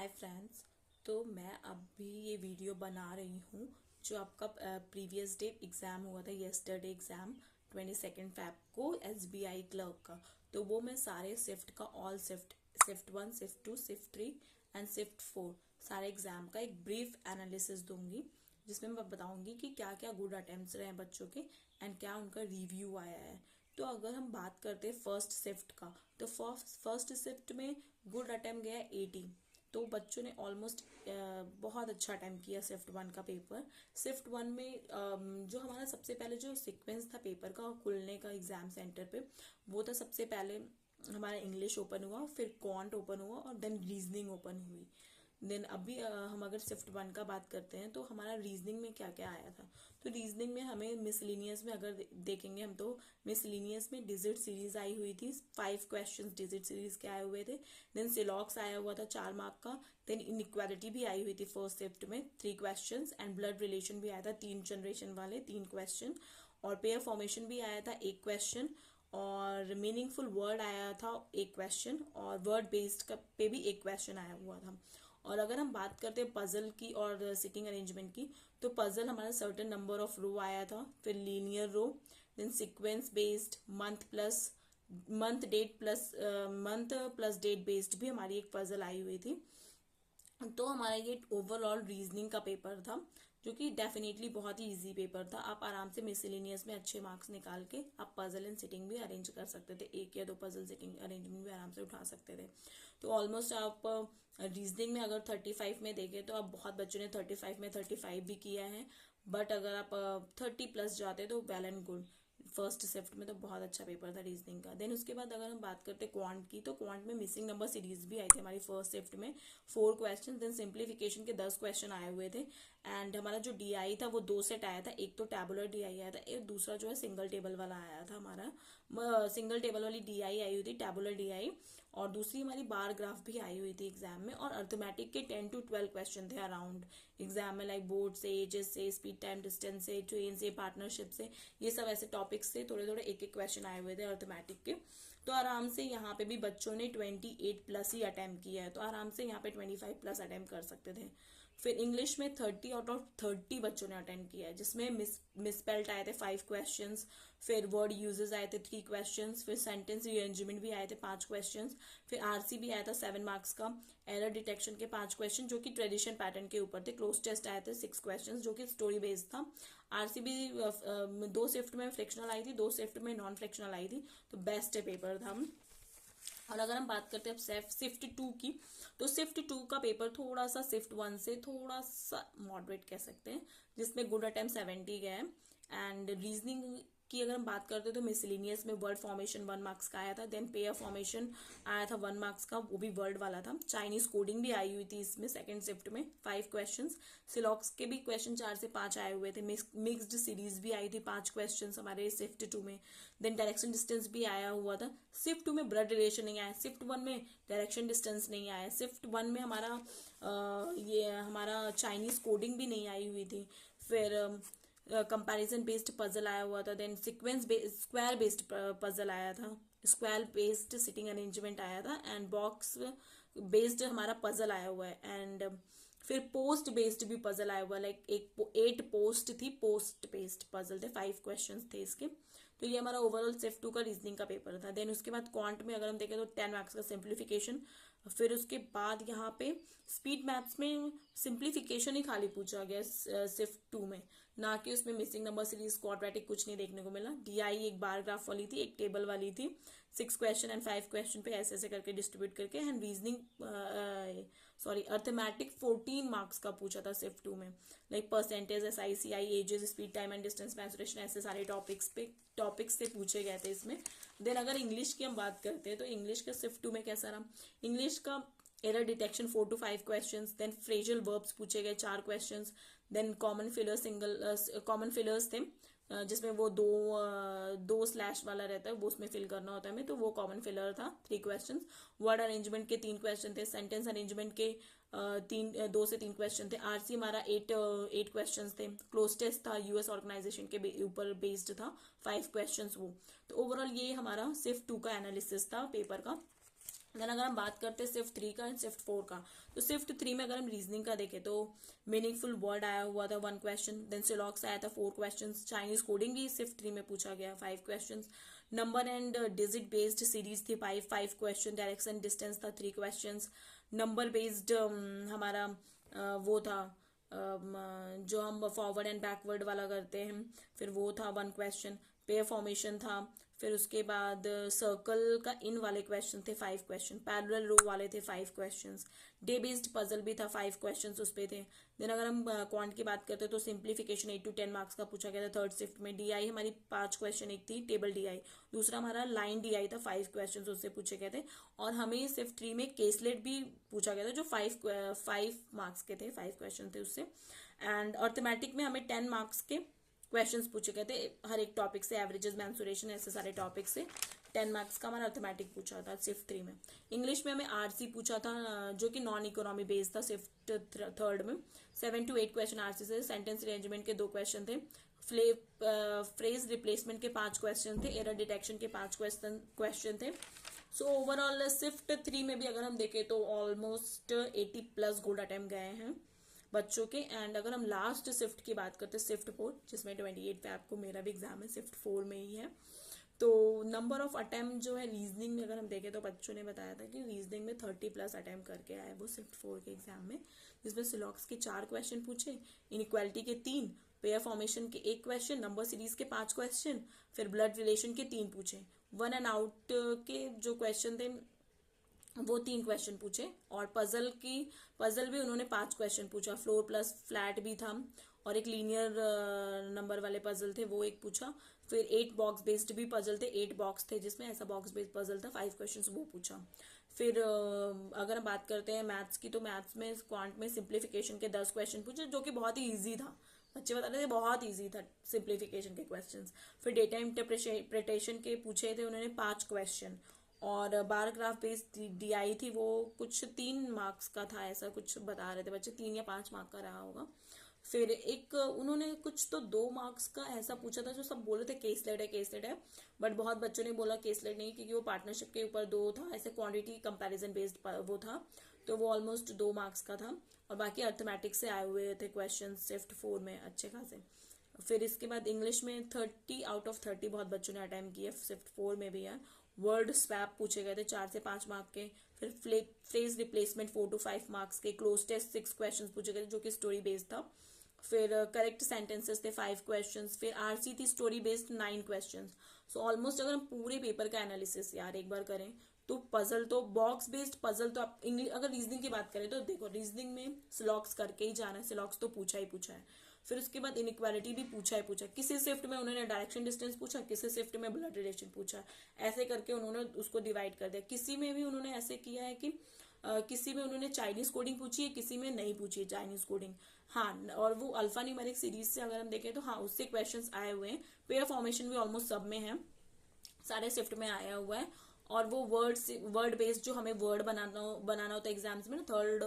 Hi friends. तो मैं अभी ये वीडियो बना रही हूँ जो आपका प्रीवियस डे एग्ज़ाम हुआ था, यस्टरडे एग्ज़ाम 22 फ़रवरी को SBI क्लर्क का। तो वो मैं सारे शिफ्ट का all shift 1, shift 2, shift 3 and shift 4 सारे एग्ज़ाम का एक ब्रीफ एनालिसिस दूंगी, जिसमें मैं बताऊंगी कि क्या क्या गुड अटेम्प्ट्स रहे हैं बच्चों के एंड क्या उनका रिव्यू आया है। तो अगर हम बात करते हैं फर्स्ट शिफ्ट का, तो फर्स्ट शिफ्ट में गुड अटेम्प्ट गया 80। तो बच्चों ने ऑलमोस्ट बहुत अच्छा अटेम्प्ट किया शिफ्ट 1 का पेपर। शिफ्ट 1 में जो हमारा सबसे पहले जो सीक्वेंस था पेपर का खुलने का एग्जाम सेंटर पे, वो था सबसे पहले हमारा इंग्लिश ओपन हुआ, फिर क्वांट ओपन हुआ और देन रीजनिंग ओपन हुई। देन अभी हम अगर शिफ्ट 1 का बात करते हैं तो हमारा रीजनिंग में क्या क्या आया था। तो रीजनिंग में हमें मिसलिनियस में अगर देखेंगे हम, तो मिसलिनियस में डिजिट सीरीज आई हुई थी, 5 क्वेश्चंस डिजिट सीरीज के आए हुए थे। देन सिलॉक्स आया हुआ था 4 मार्क का। देन इनइक्वालिटी भी आई हुई थी फर्स्ट शिफ्ट में 3 क्वेश्चंस एंड ब्लड रिलेशन भी आया था 3 जनरेशन वाले 3 क्वेश्चन। और पेयर फॉर्मेशन भी आया था 1 क्वेश्चन। और मीनिंगफुल वर्ड आया था 1 क्वेश्चन। और वर्ड बेस्ड का पे भी 1 क्वेश्चन आया हुआ था। और अगर हम बात करते हैं पजल की और सिटिंग अरेंजमेंट की, तो पजल हमारा सर्टेन नंबर ऑफ रो आया था, फिर linear row, then sequence based, month plus date based भी हमारी एक पजल आई हुई थी। तो हमारा ये ओवरऑल रीजनिंग का पेपर था, जो कि डेफिनेटली बहुत ही इजी पेपर था। आप आराम से मिसलिनियस में अच्छे मार्क्स निकाल के आप पजल एंड सिटिंग भी अरेंज कर सकते थे, 1 या 2 पजल सिटिंग अरेंजमेंट भी आराम से उठा सकते थे। तो ऑलमोस्ट आप रीजनिंग में अगर 35 में देखें तो आप बहुत बच्चों ने 35 में 35 भी किया है। बट अगर आप 30+ जाते तो well and good. First shift में तो बहुत अच्छा पेपर था रीजनिंग का। देन उसके बाद अगर हम बात करते क्वांट की, तो क्वांट में मिसिंग नंबर सीरीज भी आई थी हमारी फर्स्ट शिफ्ट में 4 क्वेश्चन। देन सिंप्लीफिकेशन के 10 क्वेश्चन आए हुए थे। एंड हमारा जो DI था वो 2 सेट आया था, एक तो टैबुलर DI आया था, एक दूसरा जो है सिंगल टेबल वाला आया था। हमारा सिंगल टेबल वाली DI आई हुई थी, टैबुलर DI। और दूसरी हमारी बार ग्राफ भी आई हुई थी एग्जाम में। और अर्थमेटिक के 10 to 12 क्वेश्चन थे अराउंड एग्जाम में, लाइक बोर्ड से, एजेस से, स्पीड टाइम डिस्टेंस से, ट्रेन से, पार्टनरशिप से, ये सब ऐसे टॉपिक्स से थोड़े थोड़े एक एक क्वेश्चन आए हुए थे अर्थमेटिक के। तो आराम से यहाँ पे भी बच्चों ने 28+ ही अटेम्प्ट किया है, तो आराम से यहाँ पे 25+ अटेम्प्ट कर सकते थे। फिर इंग्लिश में 30 आउट ऑफ 30 बच्चों ने अटेम्प्ट किया है, जिसमें मिसपेल्ट आए थे 5 क्वेश्चंस, फिर वर्ड यूजेस आए थे 3 क्वेश्चंस, फिर सेंटेंस रीअरेंजमेंट भी आए थे 5 क्वेश्चंस, फिर RC भी आया था 7 मार्क्स का, एरर डिटेक्शन के 5 क्वेश्चन जो कि ट्रेडिशन पैटर्न के ऊपर थे, क्लोज टेस्ट आए थे 6 क्वेश्चंस जो कि स्टोरी बेस्ड था। RC भी 2 शिफ्ट में फ्रिक्शनल आई थी, 2 शिफ्ट में नॉन फ्रिक्शनल आई थी। तो बेस्ट पेपर था। और अगर हम बात करते हैं शिफ्ट 2 की, तो शिफ्ट 2 का पेपर थोड़ा सा शिफ्ट 1 से थोड़ा सा मॉडरेट कह सकते हैं, जिसमें गुड अटेम्प्ट 70 गए। एंड रीजनिंग की अगर हम बात करते हैं तो मिसलिनियस में वर्ड फॉर्मेशन 1 मार्क्स का आया था। देन पेयर फॉर्मेशन आया था 1 मार्क्स का, वो भी वर्ड वाला था। चाइनीज कोडिंग भी आई हुई थी इसमें सेकंड शिफ्ट में 5 क्वेश्चंस। सिलॉक्स के भी क्वेश्चन 4 से 5 आए हुए थे। मिक्स्ड सीरीज भी आई थी 5 क्वेश्चन हमारे शिफ्ट 2 में। देन डायरेक्शन डिस्टेंस भी आया हुआ था। शिफ्ट 2 में ब्लड रिलेशन नहीं आया, शिफ्ट 1 में डायरेक्शन डिस्टेंस नहीं आया, शिफ्ट 1 में ये हमारा चाइनीज कोडिंग भी नहीं आई हुई थी। फिर कंपैरिजन बेस्ड पजल आया हुआ था। Then sequence square based puzzle आया था, स्क्वायर बेस्ड सिटिंग अरेंजमेंट आया था, एंड बॉक्स बेस्ड हमारा पजल आया हुआ है। एंड फिर पोस्ट बेस्ड भी पजल आया हुआ, लाइक 8 पोस्ट थी, पोस्ट बेस्ड पजल थे, 5 क्वेश्चन थे इसके। तो ये हमारा ओवरऑल शिफ्ट 2 का रीजनिंग का पेपर था। देन उसके बाद क्वांट में अगर हम देखें तो 10 मार्क्स का सिंप्लीफिकेशन। फिर उसके बाद यहाँ पे स्पीड मैथ्स में सिंप्लीफिकेशन ही खाली पूछा गया शिफ्ट 2 में, ना कि उसमें मिसिंग नंबर सीरीज क्वाड्रेटिक कुछ नहीं देखने को मिला। DI एक बार ग्राफ वाली थी, एक टेबल वाली थी, 6 क्वेश्चन एंड 5 क्वेश्चन पे ऐसे ऐसे करके डिस्ट्रीब्यूट करके। एंड रीजनिंग अर्थमेटिक 14 मार्क्स का पूछा था शिफ्ट 2 में, like percentage, SI, CI, ages, speed time and distance, mensuration, ऐसे सारे टॉपिक्स से पूछे गए थे इसमें। देन अगर इंग्लिश की हम बात करते हैं तो इंग्लिश का शिफ्ट 2 में कैसा रहा। इंग्लिश का error detection 4 to 5 questions. Then phrasal verbs पूछे गए 4 क्वेश्चंस। देन कॉमन फिलर्स थे, जिसमें वो दो स्लैश वाला रहता है, वो उसमें फिल करना होता है हमें, तो वो कॉमन फिलर था 3 क्वेश्चंस। वर्ड अरेंजमेंट के 3 क्वेश्चन थे। सेंटेंस अरेंजमेंट के 2 से 3 क्वेश्चन थे। RC हमारा 8 क्वेश्चन थे। क्लोज टेस्ट था, US ऑर्गेनाइजेशन के ऊपर बेस्ड था, 5 क्वेश्चन वो। तो ओवरऑल ये हमारा शिफ्ट 2 का एनालिसिस था पेपर का। देन अगर हम बात करते हैं शिफ्ट 3 का एंड शिफ्ट 4 का, तो शिफ्ट 3 में अगर हम रीजनिंग का देखें तो मीनिंगफुल वर्ड आया हुआ था 1 क्वेश्चन, देन सिलॉक्स आया था 4 क्वेश्चन, चाइनीज कोडिंग भी शिफ्ट 3 में पूछा गया 5 question, number and digit based series थी 5 क्वेश्चन, डायरेक्शन डिस्टेंस था 3 क्वेश्चन, नंबर बेस्ड हमारा वो था जो हम फॉरवर्ड एंड बैकवर्ड वाला करते हैं, फिर वो था 1 क्वेश्चन, पेयर फॉर्मेशन था, फिर उसके बाद सर्कल का इन वाले क्वेश्चन थे 5 क्वेश्चन, पैरेलल रो वाले थे 5 क्वेश्चंस, डे बेस्ड पजल भी था 5 क्वेश्चंस उस पे थे। देन अगर हम क्वांट की बात करते हैं तो सिंप्लीफिकेशन 8 to 10 मार्क्स का पूछा गया था थर्ड शिफ्ट में, डीआई हमारी 5 क्वेश्चन एक थी टेबल डीआई, दूसरा हमारा लाइन डीआई था 5 क्वेश्चन उससे पूछे गए थे, और हमें शिफ्ट 3 में केसलेट भी पूछा गया था जो 5 मार्क्स के थे, 5 क्वेश्चन थे उससे। एंड अर्थमेटिक में हमें 10 मार्क्स के क्वेश्चंस पूछे गए थे हर एक टॉपिक से, एवरेजेस, मेंसुरेशन, ऐसे सारे टॉपिक से 10 मार्क्स का हमारा अर्थमेटिक पूछा था शिफ्ट 3 में। इंग्लिश में हमें आरसी पूछा था जो कि नॉन इकोनॉमी बेस्ड था शिफ्ट 3 में, 7 to 8 क्वेश्चन आरसी से, सेंटेंस अरेंजमेंट के 2 क्वेश्चन थे, फ्रेज रिप्लेसमेंट के 5 क्वेश्चन थे, एरर डिटेक्शन के 5 क्वेश्चन थे। सो ओवरऑल शिफ्ट 3 में भी अगर हम देखें तो ऑलमोस्ट 80+ गोल्ड अटेम्प्ट गए हैं बच्चों के। एंड अगर हम लास्ट शिफ्ट की बात करते हैं शिफ्ट 4, जिसमें 28 फैब को मेरा भी एग्जाम है शिफ्ट 4 में ही है, तो नंबर ऑफ अटेम्प्ट जो है रीजनिंग में अगर हम देखें तो बच्चों ने बताया था कि रीजनिंग में 30+ अटेम्प्ट करके आए वो शिफ्ट 4 के एग्जाम में, जिसमें सिलॉक्स के 4 क्वेश्चन पूछे, इनइक्वालिटी के 3, पेयर फॉर्मेशन के 1 क्वेश्चन, नंबर सीरीज के 5 क्वेश्चन, फिर ब्लड रिलेशन के 3 पूछे, वन एंड आउट के जो क्वेश्चन थे वो 3 क्वेश्चन पूछे, और पजल भी उन्होंने 5 क्वेश्चन पूछा, फ्लोर प्लस फ्लैट भी था, और एक लीनियर नंबर वाले पजल थे वो एक पूछा, फिर 8 बॉक्स बेस्ड भी पजल थे, 8 बॉक्स थे जिसमें ऐसा बॉक्स बेस्ड पजल था, 5 क्वेश्चन वो पूछा। फिर अगर हम बात करते हैं मैथ्स की, तो मैथ्स में क्वांट में सिंप्लीफिकेशन के 10 क्वेश्चन पूछे जो कि बहुत ही ईजी था, बच्चे बता रहे थे बहुत ईजी था सिंप्लीफिकेशन के क्वेश्चंस। फिर डेटा इंटरप्रिटेशन के पूछे थे उन्होंने 5 क्वेश्चन, और बार ग्राफ बेस्ड डीआई थी वो कुछ 3 मार्क्स का था, ऐसा कुछ बता रहे थे बच्चे, 3 या 5 मार्क का रहा होगा। फिर एक उन्होंने कुछ तो 2 मार्क्स का ऐसा पूछा था जो सब बोले थे केसलेट है, बट बहुत बच्चों ने बोला केसलेट नहीं, क्योंकि वो पार्टनरशिप के ऊपर 2 था, ऐसे क्वांटिटी कंपैरिजन बेस्ड वो था, तो वो ऑलमोस्ट 2 मार्क्स का था, और बाकी अर्थमेटिक से आए हुए थे क्वेश्चन शिफ्ट 4 में अच्छे खासे। फिर इसके बाद इंग्लिश में 30 आउट ऑफ 30 बहुत बच्चों ने अटेम्प्ट किया, शिफ्ट 4 में भी है। वर्ड स्वैप पूछे गए थे 4 से 5 मार्क के, फिर फ्रेज रिप्लेसमेंट 4 to 5 मार्क्स के, क्लोज टेस्ट 6 क्वेश्चंस पूछे गए थे जो कि स्टोरी बेस्ड था, फिर करेक्ट सेंटेंसेस थे 5 क्वेश्चंस, फिर आरसी थी story based 9 questions. So almost अगर हम पूरे पेपर का एनालिसिस यार एक बार करें तो पजल तो बॉक्स बेस्ड पजल तो आप अगर रीजनिंग की बात करें तो देखो रीजनिंग में सिलॉक्स करके ही जाना है, सिलॉक्स तो पूछा ही पूछा है, फिर उसके बाद इनइक्वालिटी भी पूछा ही पूछा, किसी शिफ्ट में उन्होंने डायरेक्शन डिस्टेंस पूछा, किसी शिफ्ट में ब्लड रिलेशन पूछा, ऐसे करके उन्होंने उसको डिवाइड कर दिया। किसी में भी उन्होंने ऐसे किया है कि किसी में उन्होंने चाइनीज कोडिंग पूछी है, किसी में नहीं पूछी है चाइनीज कोडिंग, हाँ, और वो अल्फा न्यूमेरिक सीरीज से अगर हम देखें तो हाँ उससे क्वेश्चंस आए हुए हैं, पेयर फॉर्मेशन भी ऑलमोस्ट सब में है, सारे शिफ्ट में आया हुआ है, और वो वर्ड बेस्ड जो हमें वर्ड बनाना होता है एग्जाम्स में ना, थर्ड